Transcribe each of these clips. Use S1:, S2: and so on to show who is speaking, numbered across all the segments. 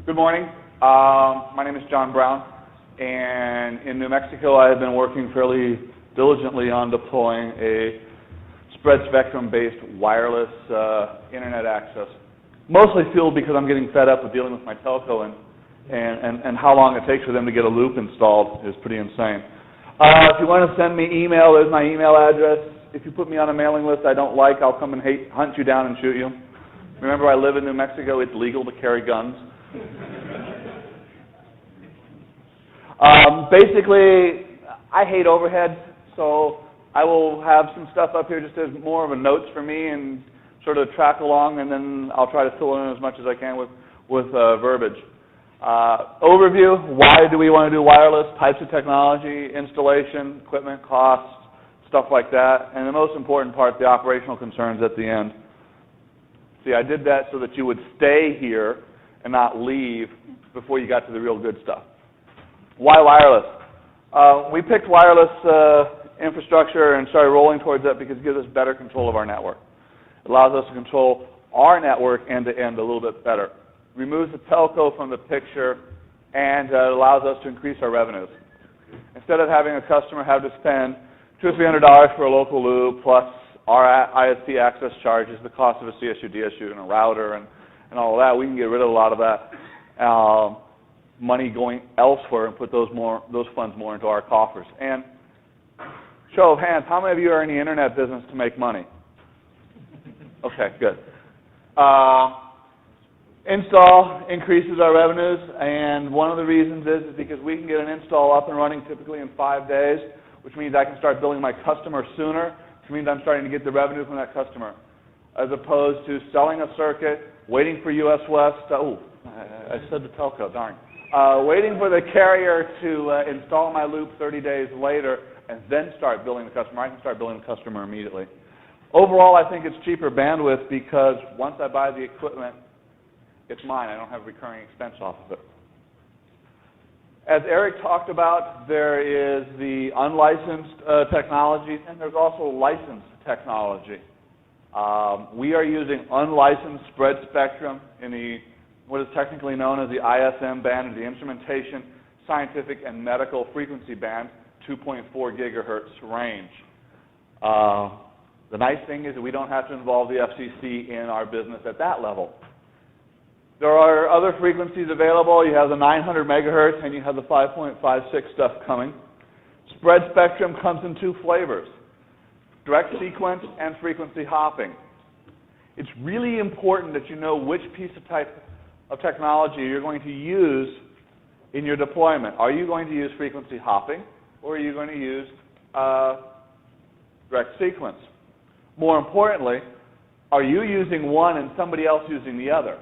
S1: Good morning. My name is John Brown, and in New Mexico I have been working fairly diligently on deploying a spread spectrum-based wireless internet access. Mostly fueled because I'm getting fed up with dealing with my telco and how long it takes for them to get a loop installed is pretty insane. If you want to send me email, there's my email address. If you put me on a mailing list I don't like, I'll come and hunt you down and shoot you. Remember, I live in New Mexico. It's legal to carry guns. Basically, I hate overhead, so I will have some stuff up here just as more of a notes for me and sort of track along, and then I'll try to fill in as much as I can with verbiage. Overview, why do we want to do wireless, types of technology, installation, equipment, costs, stuff like that, and the most important part, the operational concerns at the end. See, I did that so that you would stay here and not leave before you got to the real good stuff. Why wireless? We picked wireless infrastructure and started rolling towards that because it gives us better control of our network. It allows us to control our network end-to-end a little bit better. Removes the telco from the picture, and allows us to increase our revenues. Instead of having a customer have to spend $200 or $300 for a local loop, plus our ISP access charges, the cost of a CSU, DSU, and a router, and all of that, we can get rid of a lot of that money going elsewhere and put those funds more into our coffers. And show of hands, how many of you are in the internet business to make money? Okay, good. Install increases our revenues, and one of the reasons is because we can get an install up and running typically in 5 days, which means I can start billing my customer sooner, which means I'm starting to get the revenue from that customer, as opposed to selling a circuit, waiting for US West, I said the telco, darn. Waiting for the carrier to install my loop 30 days later and then start billing the customer. I can start billing the customer immediately. Overall, I think it's cheaper bandwidth because once I buy the equipment, it's mine. I don't have recurring expense off of it. As Eric talked about, there is the unlicensed technology, and there's also licensed technology. We are using unlicensed spread spectrum in what is technically known as the ISM band, or the Instrumentation, Scientific, and Medical Frequency Band, 2.4 gigahertz range. The nice thing is that we don't have to involve the FCC in our business at that level. There are other frequencies available. You have the 900 megahertz and you have the 5.56 stuff coming. Spread spectrum comes in two flavors, direct sequence and frequency hopping. It's really important that you know which piece of type of technology you're going to use in your deployment. Are you going to use frequency hopping, or are you going to use direct sequence? More importantly, are you using one and somebody else using the other?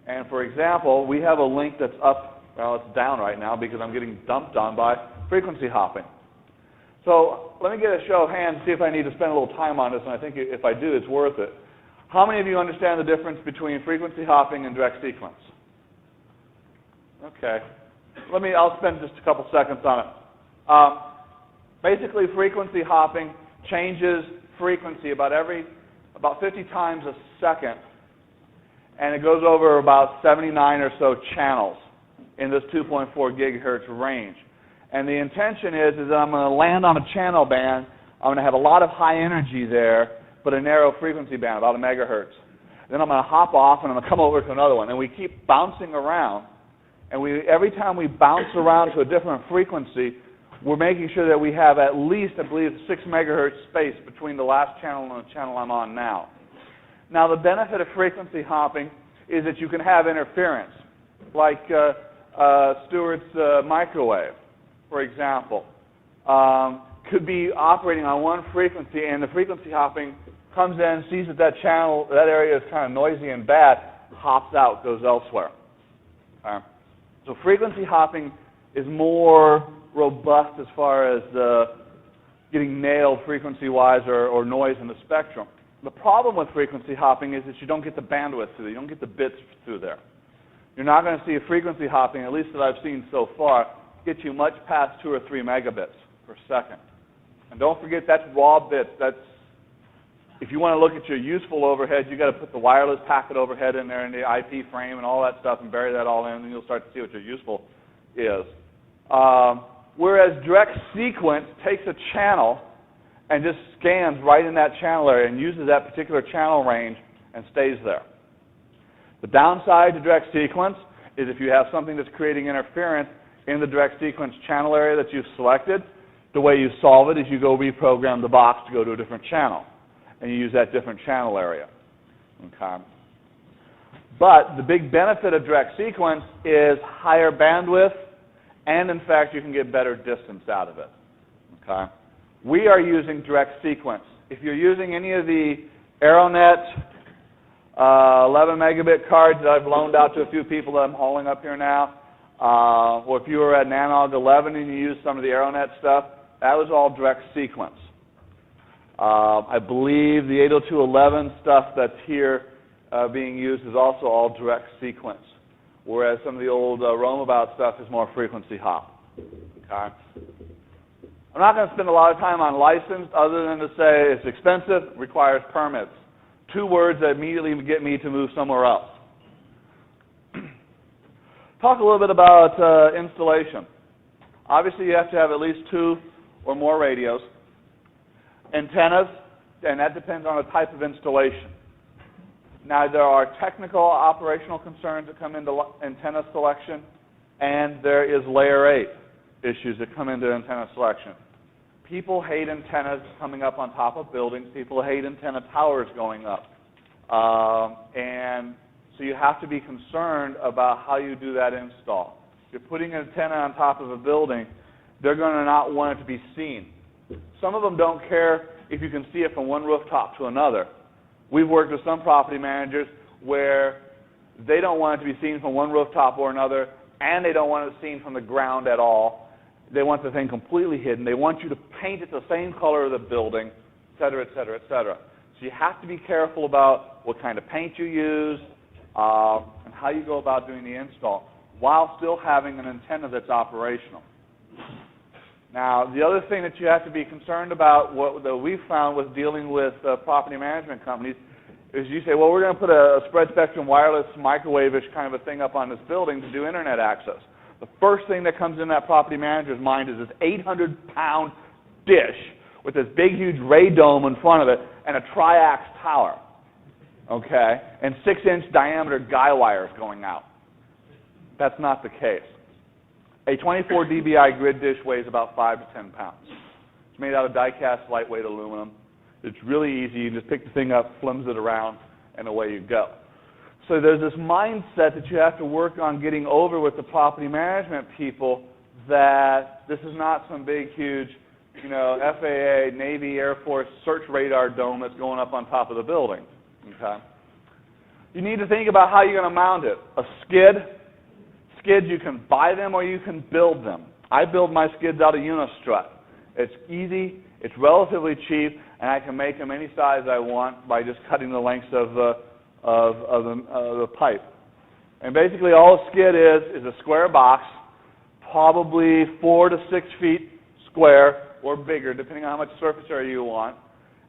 S1: And for example, we have a link that's up, well, it's down right now because I'm getting dumped on by frequency hopping. So let me get a show of hands, see if I need to spend a little time on this, and I think if I do, it's worth it. How many of you understand the difference between frequency hopping and direct sequence? Okay. I'll spend just a couple seconds on it. Basically, frequency hopping changes frequency about 50 times a second, and it goes over about 79 or so channels in this 2.4 gigahertz range. And the intention is that I'm going to land on a channel band. I'm going to have a lot of high energy there, but a narrow frequency band, about a megahertz. Then I'm going to hop off, and I'm going to come over to another one. And we keep bouncing around. And every time we bounce around to a different frequency, we're making sure that we have at least, I believe, 6 megahertz space between the last channel and the channel I'm on now. Now, the benefit of frequency hopping is that you can have interference, like Stewart's microwave, for example. Could be operating on one frequency, and the frequency hopping comes in, sees that channel, that area is kind of noisy and bad, hops out, goes elsewhere. So frequency hopping is more robust as far as getting nailed frequency-wise or noise in the spectrum. The problem with frequency hopping is that you don't get the bandwidth through there. You don't get the bits through there. You're not going to see a frequency hopping, at least that I've seen so far, get you much past 2 or 3 megabits per second. And don't forget, that's raw bits. That's If you want to look at your useful overhead, you've got to put the wireless packet overhead in there and the IP frame and all that stuff and bury that all in, and you'll start to see what your useful is. Whereas direct sequence takes a channel and just scans right in that channel area and uses that particular channel range and stays there. The downside to direct sequence is if you have something that's creating interference in the direct sequence channel area that you've selected, the way you solve it is you go reprogram the box to go to a different channel, and you use that different channel area. Okay. But the big benefit of direct sequence is higher bandwidth, and in fact, you can get better distance out of it. Okay. We are using direct sequence. If you're using any of the AeroNet 11 megabit cards that I've loaned out to a few people that I'm hauling up here now, or if you were at Nanog 11 and you used some of the AeroNet stuff, that was all direct sequence. I believe the 802.11 stuff that's here being used is also all direct sequence, whereas some of the old roamabout stuff is more frequency hop. Okay. I'm not going to spend a lot of time on license other than to say it's expensive, requires permits. Two words that immediately get me to move somewhere else. Talk a little bit about installation. Obviously, you have to have at least 2 or more radios. Antennas, and that depends on the type of installation. Now, there are technical operational concerns that come into antenna selection, and there is layer 8 issues that come into antenna selection. People hate antennas coming up on top of buildings. People hate antenna towers going up. And so you have to be concerned about how you do that install. If you're putting an antenna on top of a building, they're going to not want it to be seen. Some of them don't care if you can see it from one rooftop to another. We've worked with some property managers where they don't want it to be seen from one rooftop or another, and they don't want it seen from the ground at all. They want the thing completely hidden. They want you to paint it the same color of the building, et cetera, et cetera, et cetera. So you have to be careful about what kind of paint you use and how you go about doing the install while still having an antenna that's operational. Now, the other thing that you have to be concerned about, that we found with dealing with property management companies, is you say, well, we're going to put a spread spectrum wireless microwave-ish kind of a thing up on this building to do internet access. The first thing that comes in that property manager's mind is this 800-pound dish with this big, huge radome in front of it and a triax tower, okay, and 6-inch diameter guy wires going out. That's not the case. A 24 dBi grid dish weighs about 5 to 10 pounds. It's made out of die-cast lightweight aluminum. It's really easy. You just pick the thing up, flims it around, and away you go. So there's this mindset that you have to work on getting over with the property management people that this is not some big, huge, FAA, Navy, Air Force search radar dome that's going up on top of the building. Okay. You need to think about how you're going to mount it. A skid. Skids, you can buy them or you can build them. I build my skids out of Unistrut. It's easy, it's relatively cheap, and I can make them any size I want by just cutting the lengths of the pipe. And basically all a skid is a square box, probably 4 to 6 feet square or bigger, depending on how much surface area you want,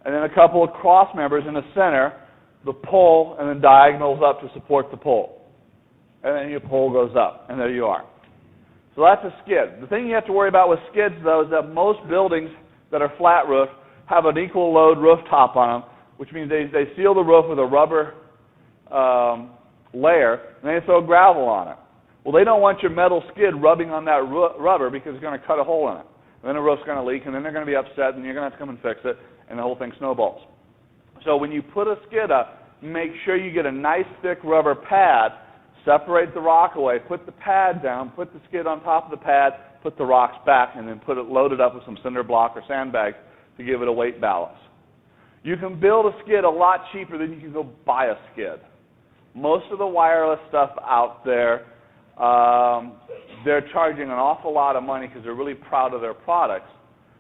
S1: and then a couple of cross members in the center, the pole, and then diagonals up to support the pole. And then your pole goes up, and there you are. So that's a skid. The thing you have to worry about with skids, though, is that most buildings that are flat roof have an equal load rooftop on them, which means they seal the roof with a rubber layer, and they throw gravel on it. Well, they don't want your metal skid rubbing on that rubber because it's going to cut a hole in it. And then the roof's going to leak, and then they're going to be upset, and you're going to have to come and fix it, and the whole thing snowballs. So when you put a skid up, make sure you get a nice thick rubber pad. Separate the rock away, put the pad down, put the skid on top of the pad, put the rocks back, and then load it up with some cinder block or sandbags to give it a weight balance. You can build a skid a lot cheaper than you can go buy a skid. Most of the wireless stuff out there, they're charging an awful lot of money because they're really proud of their products.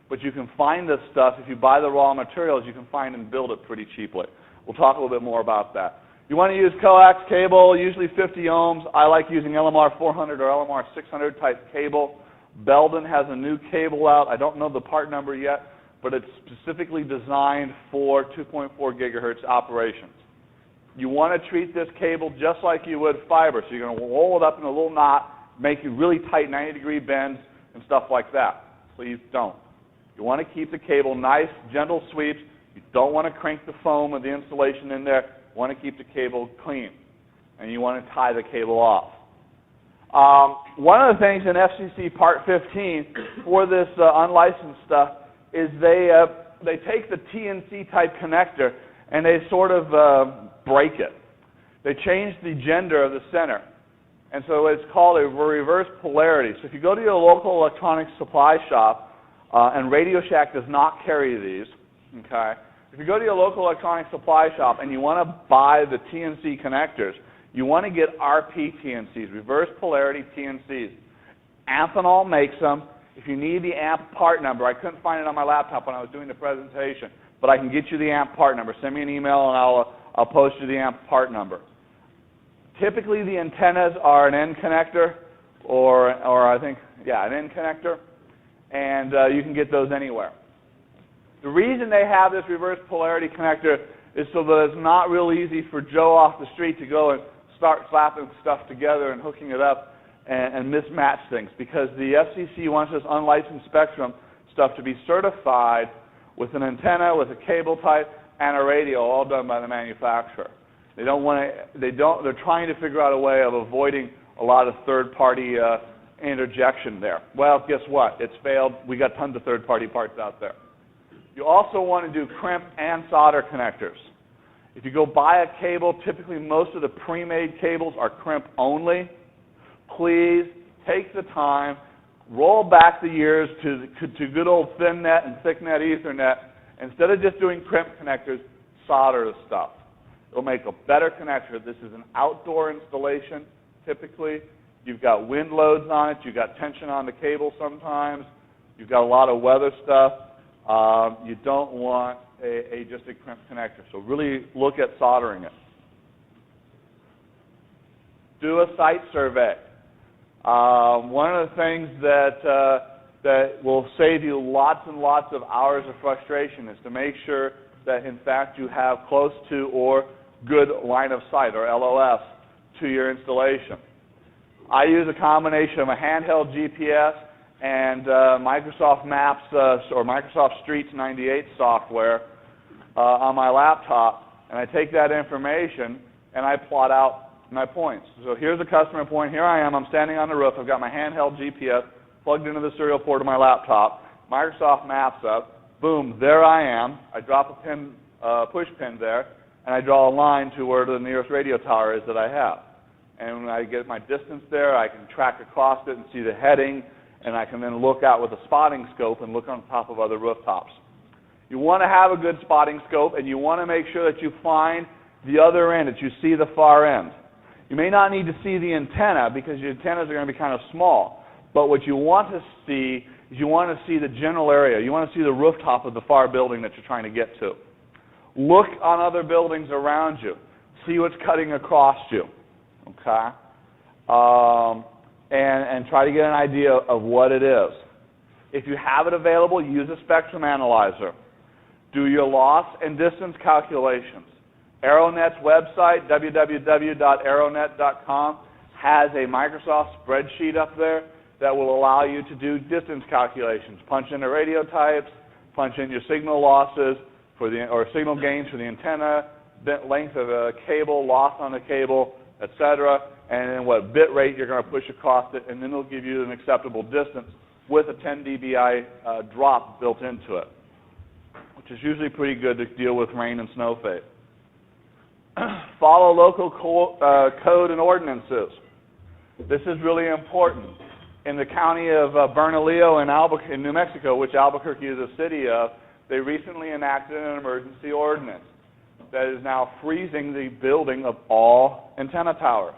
S1: But you can find this stuff, if you buy the raw materials, you can find and build it pretty cheaply. We'll talk a little bit more about that. You want to use coax cable, usually 50 ohms. I like using LMR 400 or LMR 600 type cable. Belden has a new cable out. I don't know the part number yet, but it's specifically designed for 2.4 gigahertz operations. You want to treat this cable just like you would fiber. So you're going to roll it up in a little knot, make you really tight 90-degree bends and stuff like that. Please don't. You want to keep the cable nice, gentle sweeps. You don't want to crank the foam of the insulation in there. You want to keep the cable clean. And you want to tie the cable off. One of the things in FCC Part 15 for this unlicensed stuff is they take the TNC type connector and they sort of break it. They change the gender of the center. And so it's called a reverse polarity. So if you go to your local electronics supply shop, and Radio Shack does not carry these, okay? If you go to your local electronics supply shop and you want to buy the TNC connectors, you want to get RP TNCs, reverse polarity TNCs. Amphenol makes them. If you need the amp part number, I couldn't find it on my laptop when I was doing the presentation, but I can get you the amp part number. Send me an email and I'll post you the amp part number. Typically the antennas are an N connector or I think, yeah, an N connector, and you can get those anywhere. The reason they have this reverse polarity connector is so that it's not real easy for Joe off the street to go and start slapping stuff together and hooking it up and mismatch things, because the FCC wants this unlicensed spectrum stuff to be certified with an antenna, with a cable type, and a radio, all done by the manufacturer. They don't want to. They're trying to figure out a way of avoiding a lot of third-party interjection there. Well, guess what? It's failed. We got tons of third-party parts out there. You also want to do crimp and solder connectors. If you go buy a cable, typically most of the pre-made cables are crimp only. Please take the time, roll back the years to good old thin net and thick net Ethernet. Instead of just doing crimp connectors, solder the stuff. It'll make a better connector. This is an outdoor installation, typically. You've got wind loads on it. You've got tension on the cable sometimes. You've got a lot of weather stuff. You don't want just a crimp connector. So really look at soldering it. Do a site survey. One of the things that will save you lots and lots of hours of frustration is to make sure that, in fact, you have close to or good line of sight, or LOS, to your installation. I use a combination of a handheld GPS and Microsoft Maps or Microsoft Streets 98 software on my laptop, and I take that information and I plot out my points. So here's a customer point. Here I am. I'm standing on the roof. I've got my handheld GPS plugged into the serial port of my laptop. Microsoft Maps up. Boom, there I am. I drop a pin, push pin there, and I draw a line to where the nearest radio tower is that I have. And when I get my distance there, I can track across it and see the heading, and I can then look out with a spotting scope and look on top of other rooftops. You want to have a good spotting scope, and you want to make sure that you find the other end, that you see the far end. You may not need to see the antenna because your antennas are going to be kind of small, but what you want to see is you want to see the general area. You want to see the rooftop of the far building that you're trying to get to. Look on other buildings around you. See what's cutting across you. Okay? And try to get an idea of what it is. If you have it available, use a spectrum analyzer. Do your loss and distance calculations. Aeronet's website, www.aeronet.com, has a Microsoft spreadsheet up there that will allow you to do distance calculations. Punch in the radio types, punch in your signal losses or signal gains for the antenna, bit length of a cable, loss on the cable, etc., and then what bit rate you're going to push across it, and then it'll give you an acceptable distance with a 10 dBi drop built into it, which is usually pretty good to deal with rain and snow fade. Follow local code and ordinances. This is really important. In the county of Bernalillo in New Mexico, which Albuquerque is a city of, they recently enacted an emergency ordinance that is now freezing the building of all antenna towers.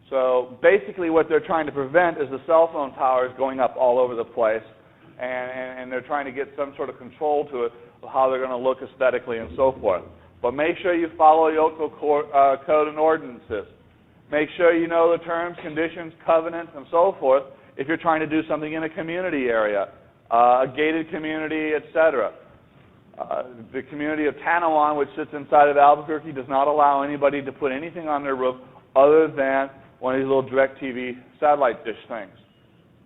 S1: So basically what they're trying to prevent is the cell phone towers going up all over the place, and they're trying to get some sort of control to it, of how they're going to look aesthetically and so forth. But make sure you follow local code and ordinances. Make sure you know the terms, conditions, covenants, and so forth if you're trying to do something in a community area. a gated community, etc. The community of Tanawon, which sits inside of Albuquerque, does not allow anybody to put anything on their roof other than one of these little DirecTV satellite dish things.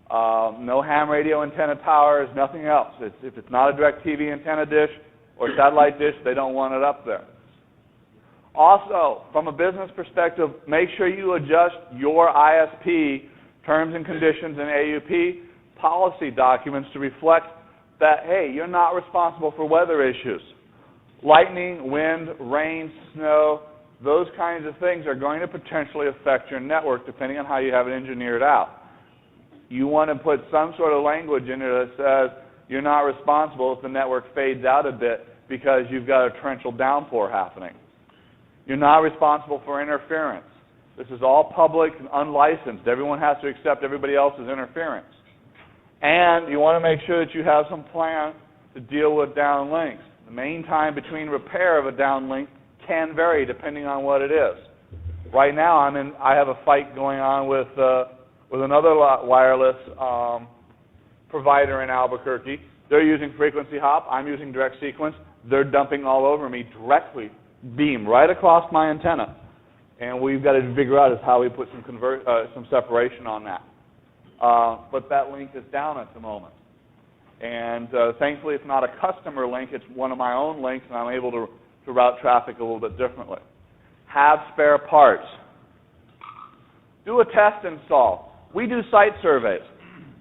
S1: No ham radio antenna towers, nothing else. If it's not a DirecTV antenna dish or satellite dish, they don't want it up there. Also, from a business perspective, make sure you adjust your ISP terms and conditions and AUP policy documents to reflect that, hey, you're not responsible for weather issues. Lightning, wind, rain, snow, those kinds of things are going to potentially affect your network depending on how you have it engineered out. You want to put some sort of language in there that says you're not responsible if the network fades out a bit because you've got a torrential downpour happening. You're not responsible for interference. This is all public and unlicensed. Everyone has to accept everybody else's interference. And you want to make sure that you have some plan to deal with downlinks. The mean time between repair of a downlink can vary depending on what it is. Right now, I have a fight going on with another wireless provider in Albuquerque. They're using frequency hop. I'm using direct sequence. They're dumping all over me directly, beam right across my antenna. And we've got to figure out is how we put some separation on that. But that link is down at the moment. And thankfully, it's not a customer link. It's one of my own links, and I'm able to route traffic a little bit differently. Have spare parts. Do a test install. We do site surveys.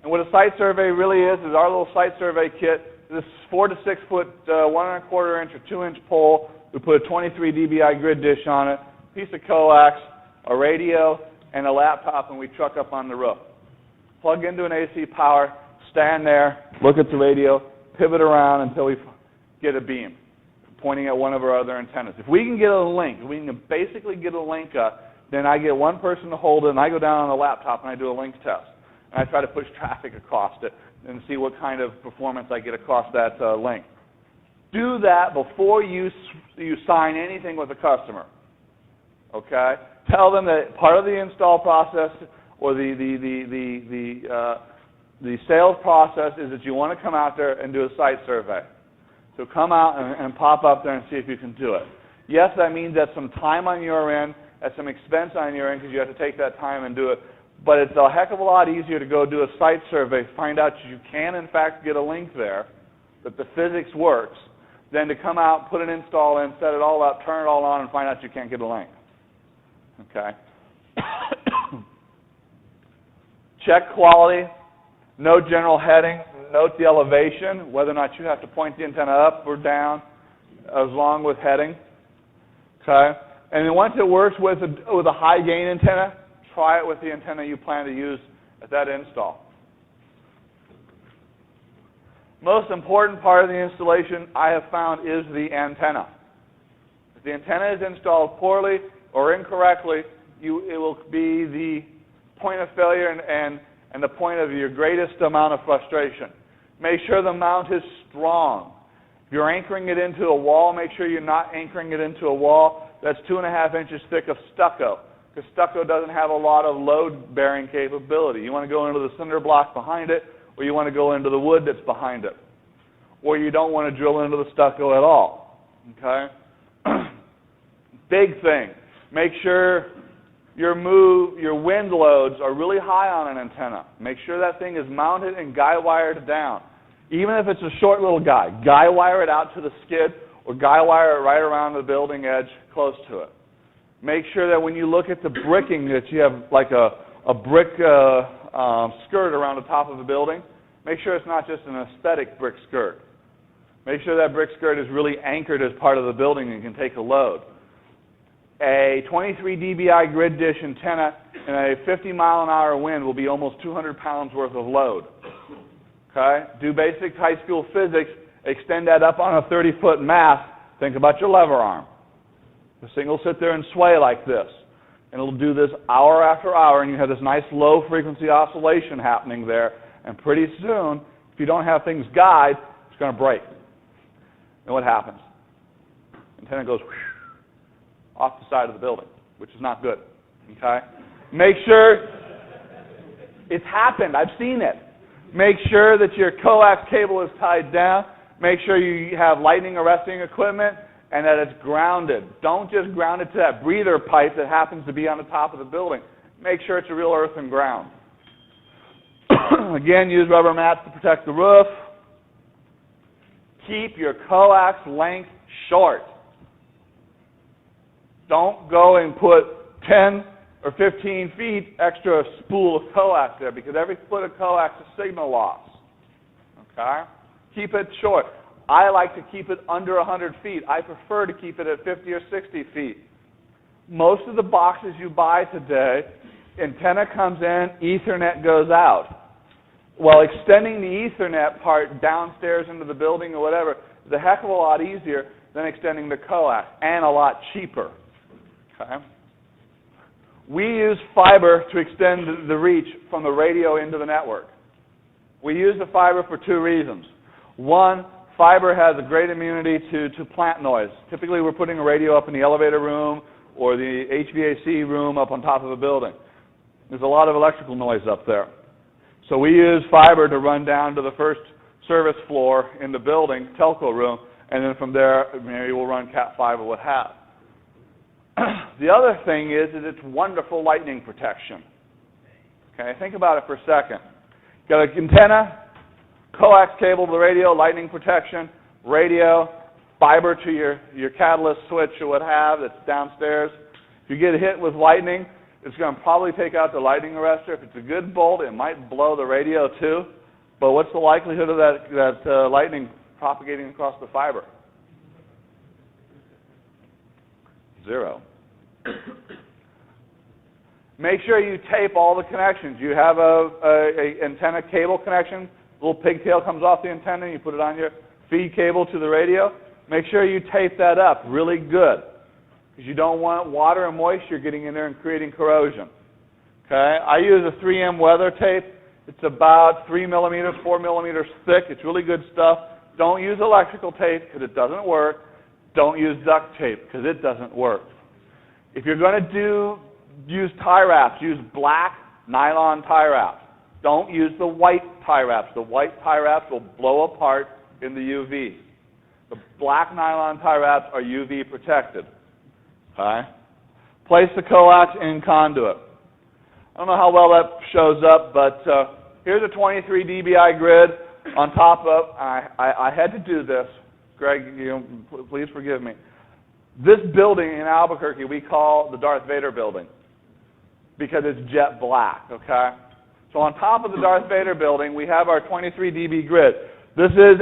S1: And what a site survey really is our little site survey kit. This 4 to 6 foot, 1 1/4 inch or 2 inch pole. We put a 23 dBi grid dish on it, a piece of coax, a radio, and a laptop, and we truck up on the roof. Plug into an AC power, stand there, look at the radio, pivot around until we get a beam pointing at one of our other antennas. If we can get a link, we can basically get a link up, then I get one person to hold it, and I go down on the laptop and I do a link test. And I try to push traffic across it and see what kind of performance I get across that link. Do that before you sign anything with a customer. Okay? Tell them that part of the install process or the sales process is that you want to come out there and do a site survey. So come out and pop up there and see if you can do it. Yes, that means that's some time on your end, that's some expense on your end because you have to take that time and do it. But it's a heck of a lot easier to go do a site survey, find out you can in fact get a link there, that the physics works, than to come out, put an install in, set it all up, turn it all on, and find out you can't get a link. Okay? Check quality, note general heading, note the elevation, whether or not you have to point the antenna up or down, as long with heading. Okay? And then once it works with a high gain antenna, try it with the antenna you plan to use at that install. Most important part of the installation I have found is the antenna. If the antenna is installed poorly or incorrectly, it will be the point of failure and the point of your greatest amount of frustration. Make sure the mount is strong. If you're anchoring it into a wall, make sure you're not anchoring it into a wall that's 2.5 inches thick of stucco, because stucco doesn't have a lot of load-bearing capability. You want to go into the cinder block behind it, or you want to go into the wood that's behind it. Or you don't want to drill into the stucco at all. Okay? Big thing. Make sure your wind loads are really high on an antenna. Make sure that thing is mounted and guy wired down. Even if it's a short little guy wire it out to the skid or guy wire it right around the building edge close to it. Make sure that when you look at the bricking that you have like a brick skirt around the top of the building, make sure it's not just an aesthetic brick skirt. Make sure that brick skirt is really anchored as part of the building and can take a load. A 23 dBi grid dish antenna and a 50-mile-an-hour wind will be almost 200 pounds worth of load. Okay? Do basic high school physics, extend that up on a 30-foot mast, think about your lever arm. The thing will sit there and sway like this. And it'll do this hour after hour, and you have this nice low-frequency oscillation happening there. And pretty soon, if you don't have things guide, it's going to break. And what happens? The antenna goes off the side of the building, which is not good. Okay? Make sure it's happened. I've seen it. Make sure that your coax cable is tied down. Make sure you have lightning arresting equipment and that it's grounded. Don't just ground it to that breather pipe that happens to be on the top of the building. Make sure it's a real earth and ground. Again, use rubber mats to protect the roof. Keep your coax length short. Don't go and put 10 or 15 feet extra spool of coax there, because every foot of coax is signal loss. Okay? Keep it short. I like to keep it under 100 feet. I prefer to keep it at 50 or 60 feet. Most of the boxes you buy today, antenna comes in, Ethernet goes out. Well, extending the Ethernet part downstairs into the building or whatever is a heck of a lot easier than extending the coax, and a lot cheaper. Okay? We use fiber to extend the reach from the radio into the network. We use the fiber for two reasons. One, fiber has a great immunity to plant noise. Typically, we're putting a radio up in the elevator room or the HVAC room up on top of a building. There's a lot of electrical noise up there. So we use fiber to run down to the first service floor in the building, telco room, and then from there, maybe we'll run Cat 5 or what have. The other thing is it's wonderful lightning protection. Okay, think about it for a second. Got an antenna, coax cable to the radio, lightning protection, radio, fiber to your catalyst switch or what have that's downstairs. If you get hit with lightning, it's going to probably take out the lightning arrestor. If it's a good bolt, it might blow the radio too. But what's the likelihood of that lightning propagating across the fiber? 0. Make sure you tape all the connections. You have a antenna cable connection. A little pigtail comes off the antenna, and you put it on your feed cable to the radio. Make sure you tape that up really good, because you don't want water and moisture getting in there and creating corrosion. Okay? I use a 3M weather tape. It's about 3 millimeters, 4 millimeters thick. It's really good stuff. Don't use electrical tape because it doesn't work. Don't use duct tape because it doesn't work. If you're going to use tie wraps, use black nylon tie wraps. Don't use the white tie wraps. The white tie wraps will blow apart in the UV. The black nylon tie wraps are UV protected. Okay? Place the coax in conduit. I don't know how well that shows up, but here's a 23 dBi grid on top of, I had to do this. Greg, please forgive me. This building in Albuquerque we call the Darth Vader building because it's jet black, okay? So on top of the Darth Vader building, we have our 23 dB grid. This is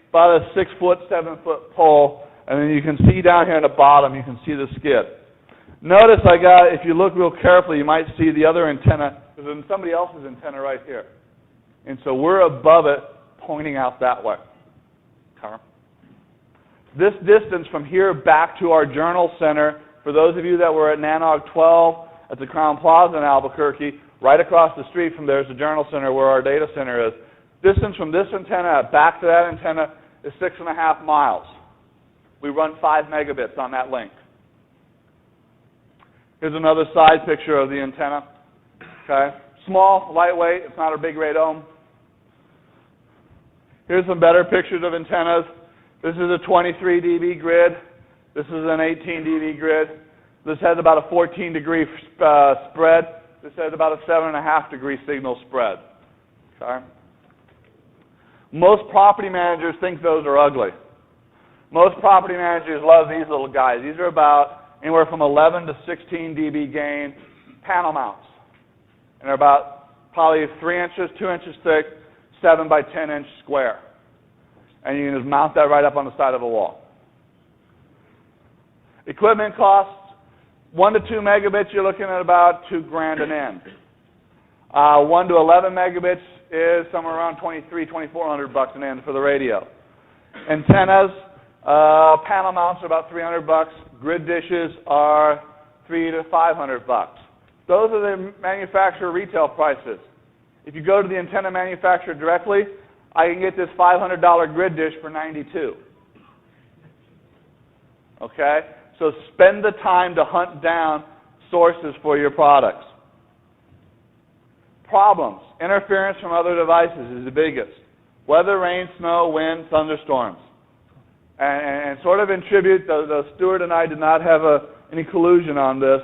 S1: about a 6-foot, 7-foot pole, and then you can see down here at the bottom, you can see the skid. Notice if you look real carefully, you might see the other antenna. There's somebody else's antenna right here. And so we're above it, pointing out that way. Okay. This distance from here back to our journal center, for those of you that were at Nanog 12 at the Crown Plaza in Albuquerque, right across the street from there is the journal center where our data center is. Distance from this antenna back to that antenna is 6.5 miles. We run 5 megabits on that link. Here's another side picture of the antenna. Okay, small, lightweight, it's not a big radome. Here's some better pictures of antennas. This is a 23 dB grid. This is an 18 dB grid. This has about a 14-degree spread. This has about a 7.5-degree signal spread. Okay. Most property managers think those are ugly. Most property managers love these little guys. These are about anywhere from 11 to 16 dB gain panel mounts. And they're about probably 3 inches, 2 inches thick, 7 by 10 inch square. And you can just mount that right up on the side of a wall. Equipment costs, 1 to 2 megabits, you're looking at about $2,000 an end. 1 to 11 megabits is somewhere around $2,300-$2,400 an end for the radio. Antennas, panel mounts are about $300. Grid dishes are $300 to $500. Those are the manufacturer retail prices. If you go to the antenna manufacturer directly, I can get this $500 grid dish for $92. Okay? So spend the time to hunt down sources for your products. Problems. Interference from other devices is the biggest. Weather, rain, snow, wind, thunderstorms. And sort of in tribute, though Stuart and I did not have any collusion on this,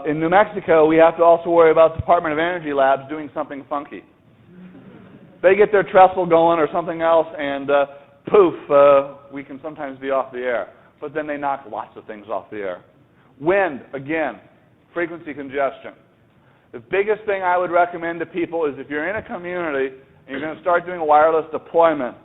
S1: in New Mexico, we have to also worry about Department of Energy labs doing something funky. They get their trestle going or something else, and poof, we can sometimes be off the air. But then they knock lots of things off the air. Wind, again, frequency congestion. The biggest thing I would recommend to people is if you're in a community and you're going to start doing wireless deployment,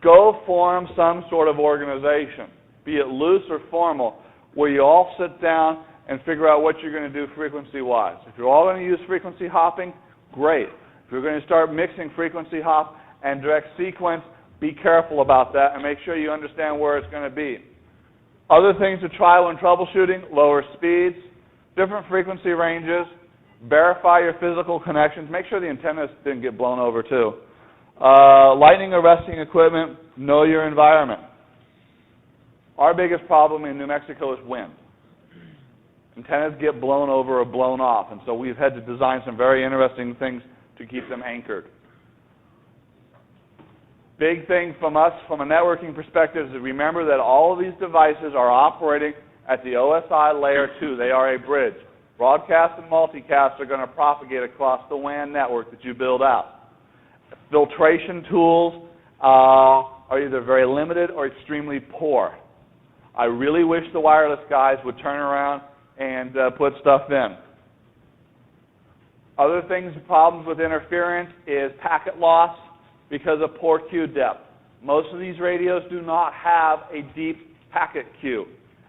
S1: go form some sort of organization, be it loose or formal, where you all sit down and figure out what you're going to do frequency-wise. If you're all going to use frequency hopping, great. If you're going to start mixing frequency hop and direct sequence, be careful about that and make sure you understand where it's going to be. Other things to try when troubleshooting: lower speeds, different frequency ranges, verify your physical connections, make sure the antennas didn't get blown over too. Lightning arresting equipment, know your environment. Our biggest problem in New Mexico is wind. Antennas get blown over or blown off, and so we've had to design some very interesting things to keep them anchored. Big thing from us, from a networking perspective, is remember that all of these devices are operating at the OSI layer 2. They are a bridge. Broadcast and multicast are going to propagate across the WAN network that you build out. Filtration tools are either very limited or extremely poor. I really wish the wireless guys would turn around and put stuff in. Other things, problems with interference is packet loss because of poor queue depth. Most of these radios do not have a deep packet queue.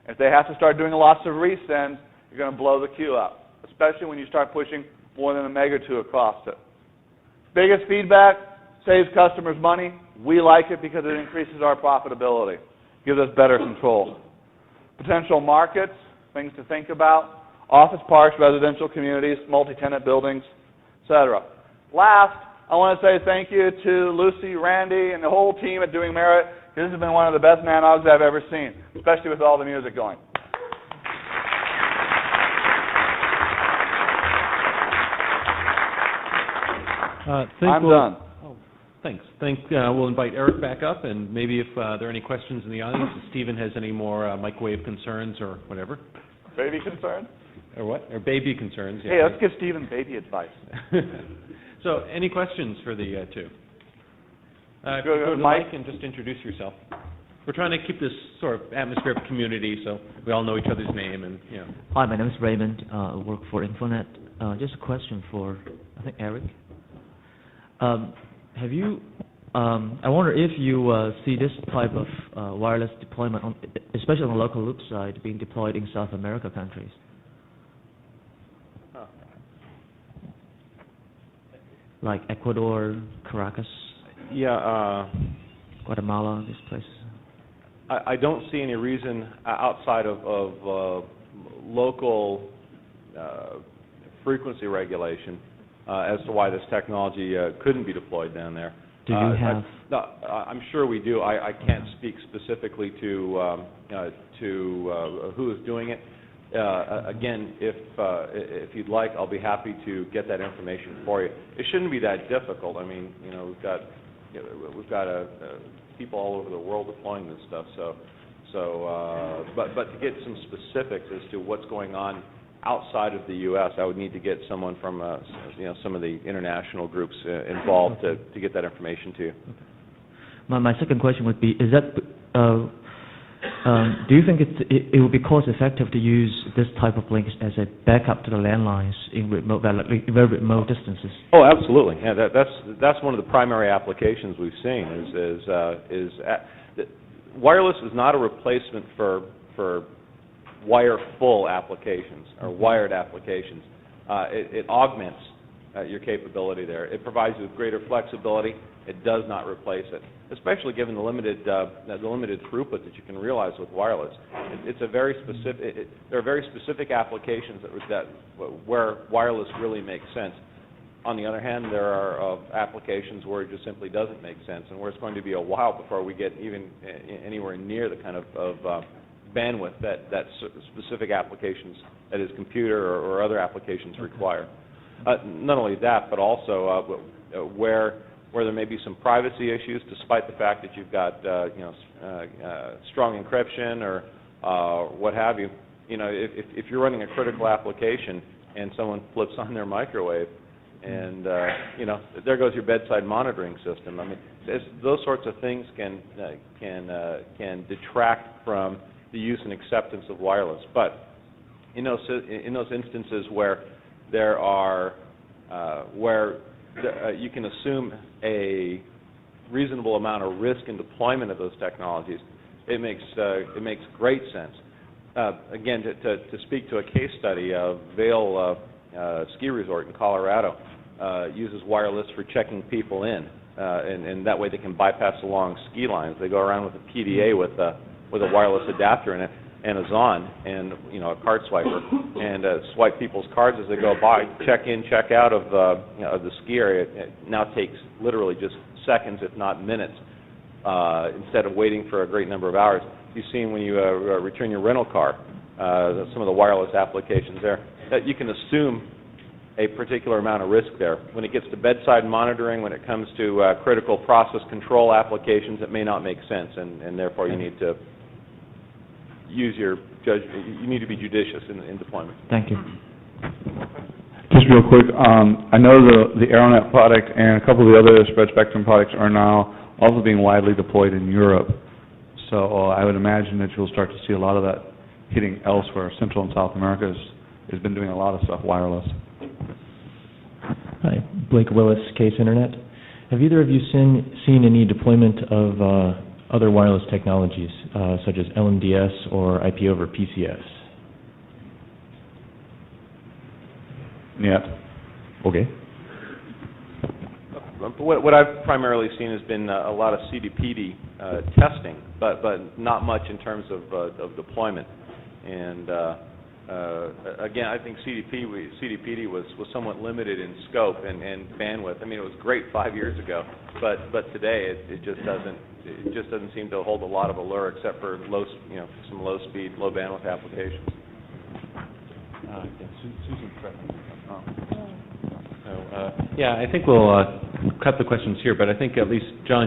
S1: If they have to start doing lots of resends, you're going to blow the queue up, especially when you start pushing more than a meg or two across it. Biggest feedback, saves customers money. We like it because it increases our profitability, gives us better control. Potential markets, things to think about: office parks, residential communities, multi-tenant buildings, etc. Last, I want to say thank you to Lucy, Randy, and the whole team at Doing Merit. This has been one of the best man-ogs I've ever seen, especially with all the music going. I'm done.
S2: Oh, thanks. We'll invite Eric back up, and maybe if there are any questions in the audience, if Stephen has any more microwave concerns or whatever.
S1: Baby concerns?
S2: Or what? Or baby concerns. Yeah.
S1: Hey, let's give Stephen baby advice.
S2: So, any questions for the two? Go to
S1: Mike,
S2: and just introduce yourself. We're trying to keep this sort of atmosphere of community, so we all know each other's name, and you know.
S3: Hi, my name is Raymond. I work for Infonet. Just a question for, I think, Eric. Have you? I wonder if you see this type of wireless deployment, especially on the local loop side, being deployed in South America countries. Like Ecuador, Caracas, Guatemala, these places.
S4: I don't see any reason outside of local frequency regulation as to why this technology couldn't be deployed down there.
S3: Do you have?
S4: I'm sure we do. I can't speak specifically to who is doing it. Again, if you'd like, I'll be happy to get that information for you. It shouldn't be that difficult. I mean, you know, we've got people all over the world deploying this stuff. But to get some specifics as to what's going on outside of the U.S., I would need to get someone from some of the international groups involved to get that information to you.
S3: My second question would be: is that do you think it would be cost effective to use this type of links as a backup to the landlines in very remote distances?
S4: Oh, absolutely. Yeah, that's one of the primary applications we've seen. Wireless is not a replacement for wire-full applications or wired applications. It augments your capability there. It provides you with greater flexibility. It does not replace it, especially given the limited throughput that you can realize with wireless. It's a very specific. There are very specific applications where wireless really makes sense. On the other hand, there are applications where it just simply doesn't make sense, and where it's going to be a while before we get even anywhere near the kind of bandwidth that specific applications, that is computer or other applications, require. Not only that, but also where there may be some privacy issues, despite the fact that you've got strong encryption or what have you. If you're running a critical application and someone flips on their microwave, and there goes your bedside monitoring system. I mean, those sorts of things can detract from the use and acceptance of wireless. But in those instances where there are you can assume a reasonable amount of risk in deployment of those technologies, it makes great sense. Again, to speak to a case study, Vail Ski Resort in Colorado uses wireless for checking people in, and that way they can bypass the long ski lines. They go around with a PDA with a wireless adapter in it and a Zon and a card swiper, and swipe people's cards as they go by, check in, check out of the ski area. It now takes literally just seconds, if not minutes, instead of waiting for a great number of hours. You've seen when you return your rental car, some of the wireless applications there, that you can assume a particular amount of risk there. When it gets to bedside monitoring, when it comes to critical process control applications, it may not make sense, and therefore you need to use your judgment. You need to be judicious in deployment.
S3: Thank you.
S5: Just real quick, I know the Aeronet product and a couple of the other spread spectrum products are now also being widely deployed in Europe. So I would imagine that you'll start to see a lot of that hitting elsewhere. Central and South America has been doing a lot of stuff wireless.
S6: Hi, Blake Willis, Case Internet. Have either of you seen any deployment of other wireless technologies, such as LMDS or IP over PCS?
S5: Yet.
S6: Okay.
S4: What I've primarily seen has been a lot of CD/PD testing, but not much in terms of deployment. And again, I think CD/PD was somewhat limited in scope and bandwidth. I mean, it was great 5 years ago, but today it just doesn't seem to hold a lot of allure except for some low speed, low bandwidth applications.
S2: Susan. I think we'll cut the questions here, but I think at least John